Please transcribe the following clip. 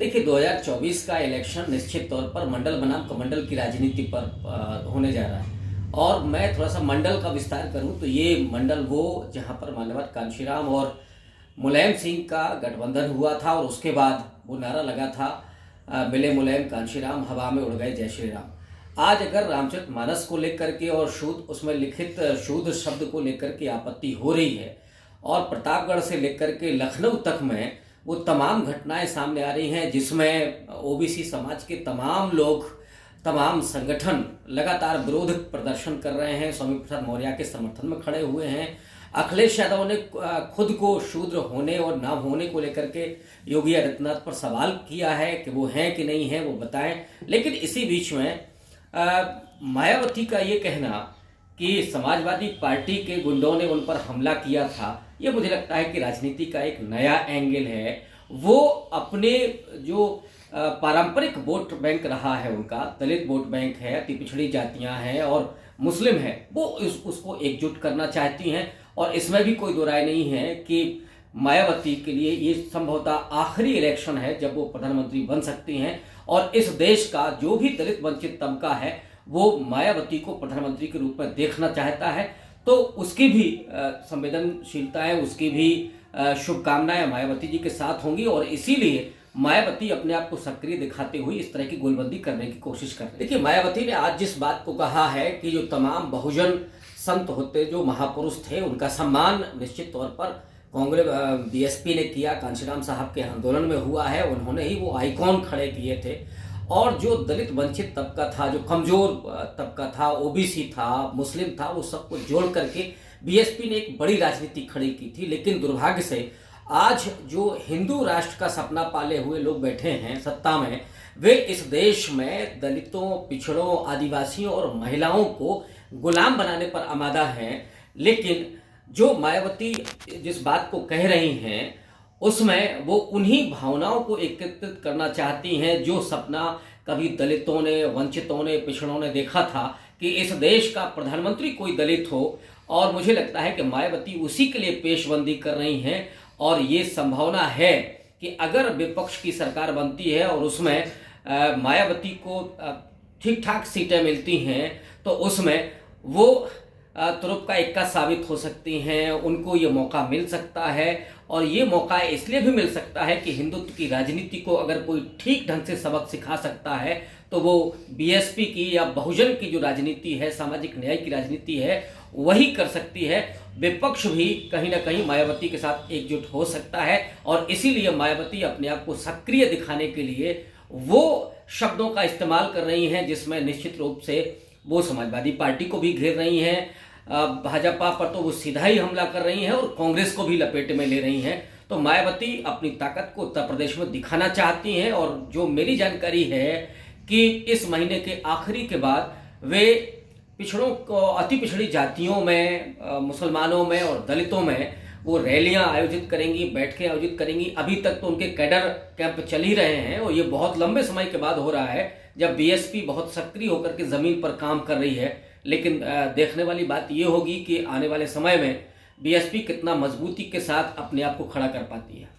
देखिए 2024 का इलेक्शन निश्चित तौर पर मंडल बनाम कमंडल की राजनीति पर होने जा रहा है। और मैं थोड़ा सा मंडल का विस्तार करूं तो ये मंडल वो जहां पर मान्यवर कांशीराम और मुलायम सिंह का गठबंधन हुआ था और उसके बाद वो नारा लगा था मिले मुलायम कांशीराम हवा में उड़ गए जय श्री राम। आज अगर रामचरितमानस को लेकर के और शूद्र उसमें लिखित शूद्र शब्द को लेकर के आपत्ति हो रही है और प्रतापगढ़ से लेकर के लखनऊ तक में वो तमाम घटनाएं सामने आ रही हैं जिसमें ओबीसी समाज के तमाम लोग तमाम संगठन लगातार विरोध प्रदर्शन कर रहे हैं, स्वामी प्रसाद मौर्य के समर्थन में खड़े हुए हैं। अखिलेश यादव ने खुद को शूद्र होने और ना होने को लेकर के योगी आदित्यनाथ पर सवाल किया है कि वो हैं कि नहीं हैं, वो बताएं। लेकिन इसी बीच में मायावती का ये कहना कि समाजवादी पार्टी के गुंडों ने उन पर हमला किया था, ये मुझे लगता है कि राजनीति का एक नया एंगल है। वो अपने जो पारंपरिक वोट बैंक रहा है, उनका दलित वोट बैंक है, अति पिछड़ी जातियां हैं और मुस्लिम है, वो उसको एकजुट करना चाहती हैं। और इसमें भी कोई दो राय नहीं है कि मायावती के लिए ये संभवतः आखिरी इलेक्शन है जब वो प्रधानमंत्री बन सकती हैं। और इस देश का जो भी दलित वंचित तबका है वो मायावती को प्रधानमंत्री के रूप में देखना चाहता है। तो उसकी भी संवेदनशीलताएं, उसकी भी शुभकामनाएं मायावती जी के साथ होंगी और इसीलिए मायावती अपने आप को सक्रिय दिखाते हुए इस तरह की गोलबंदी करने की कोशिश कर रही है। देखिए मायावती ने आज जिस बात को कहा है कि जो तमाम बहुजन संत होते, जो महापुरुष थे, उनका सम्मान निश्चित तौर पर कांग्रेस बीएसपी ने किया, कांशीराम साहब के आंदोलन में हुआ है, उन्होंने ही वो आइकॉन खड़े किए थे। और जो दलित वंचित तबका था, जो कमजोर तबका था, ओबीसी था, मुस्लिम था, वो सबको जोड़ करके बीएसपी ने एक बड़ी राजनीति खड़ी की थी। लेकिन दुर्भाग्य से आज जो हिंदू राष्ट्र का सपना पाले हुए लोग बैठे हैं सत्ता में, वे इस देश में दलितों, पिछड़ों, आदिवासियों और महिलाओं को गुलाम बनाने पर आमादा हैं। लेकिन जो मायावती जिस बात को कह रही हैं उसमें वो उन्हीं भावनाओं को एकत्रित करना चाहती हैं जो सपना कभी दलितों ने, वंचितों ने, पिछड़ों ने देखा था कि इस देश का प्रधानमंत्री कोई दलित हो। और मुझे लगता है कि मायावती उसी के लिए पेशबंदी कर रही हैं। और ये संभावना है कि अगर विपक्ष की सरकार बनती है और उसमें मायावती को ठीक ठाक सीटें मिलती हैं तो उसमें वो तुरुप का इक्का साबित हो सकती हैं, उनको ये मौका मिल सकता है। और ये मौका इसलिए भी मिल सकता है कि हिंदुत्व की राजनीति को अगर कोई ठीक ढंग से सबक सिखा सकता है तो वो बीएसपी की या बहुजन की जो राजनीति है, सामाजिक न्याय की राजनीति है, वही कर सकती है। विपक्ष भी कहीं ना कहीं मायावती के साथ एकजुट हो सकता है और इसीलिए मायावती अपने आप को सक्रिय दिखाने के लिए वो शब्दों का इस्तेमाल कर रही हैं जिसमें निश्चित रूप से वो समाजवादी पार्टी को भी घेर रही हैं, भाजपा पर तो वो सीधा ही हमला कर रही हैं और कांग्रेस को भी लपेटे में ले रही हैं। तो मायावती अपनी ताकत को उत्तर प्रदेश में दिखाना चाहती हैं और जो मेरी जानकारी है कि इस महीने के आखिरी के बाद वे पिछड़ों को, अति पिछड़ी जातियों में, मुसलमानों में और दलितों में वो रैलियां आयोजित करेंगी, बैठकें आयोजित करेंगी। अभी तक तो उनके कैडर कैंप चल ही रहे हैं और ये बहुत लंबे समय के बाद हो रहा है जब बीएसपी बहुत सक्रिय होकर के ज़मीन पर काम कर रही है। लेकिन देखने वाली बात ये होगी कि आने वाले समय में बीएसपी कितना मजबूती के साथ अपने आप को खड़ा कर पाती है।